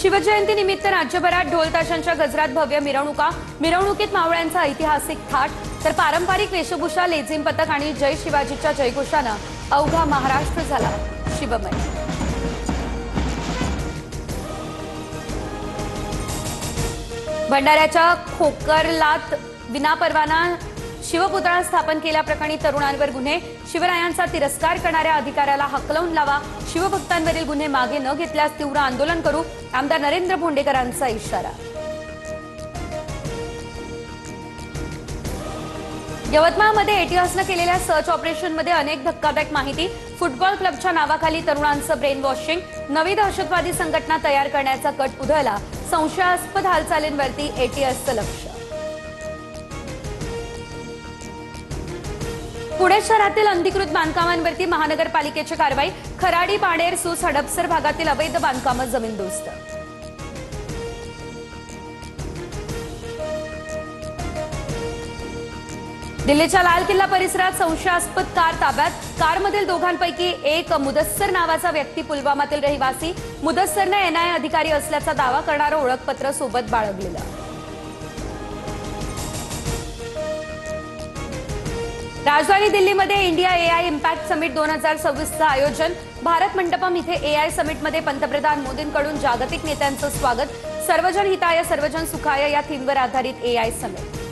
शिवजयंती निमित्त राज्यभरात ढोल ताशांच्या गजरात भव्य मिरवणुका, मिरवणुकीत मावळ्यांचा ऐतिहासिक थाट, तर पारंपरिक वेशभूषा, लेझिम पथक आणि जय शिवाजीच्या जयघोषानं अवघा महाराष्ट्र झाला शिवमय। भंडाऱ्याच्या खोकरलात विनापरवाना शिवपुतळा स्थापन केल्याप्रकरणी तरुणांवर गुन्हे, शिवरायांचा तिरस्कार करणाऱ्या अधिकाऱ्याला हकलवून लावा, शिवभक्तांवरील गुन्हे मागे न घेतल्यास तीव्र आंदोलन करू, आमदार नरेंद्र भोंडेकरांचा इशारा। यवतमाळमध्ये एटीएसनं केलेल्या सर्च ऑपरेशनमध्ये अनेक धक्कादायक माहिती, फुटबॉल क्लबच्या नावाखाली तरुणांचं ब्रेन वॉशिंग, नवी दहशतवादी संघटना तयार करण्याचा कट उधळला, संशयास्पद हालचालींवरती एटीएसचं लक्ष। पुणे शहरातील अनधिकृत बांधकामांवरती महानगरपालिकेची कारवाई, खराडी, पाणेर, सूस, हडपसर भागातील अवैध बांधकामं जमीनदोस्त। दिल्लीच्या लाल किल्ला परिसरात संशयास्पद कार ताब्यात, कारमधील दोघांपैकी एक मुदस्सर नावाचा व्यक्ती पुलवामातील रहिवासी, मुदस्सरने एनआयए अधिकारी असल्याचा दावा करणारं ओळखपत्र सोबत बाळगलेलं। राजधानी दिल्लीमध्ये इंडिया एआय इम्पॅक्ट समिट 2026चं आयोजन, भारत मंडपम इथे एआय समिटमध्ये पंतप्रधान मोदींकडून जागतिक नेत्यांचं स्वागत, सर्वजन हिताय सर्वजन सुखाय या थीमवर आधारित एआय समिट।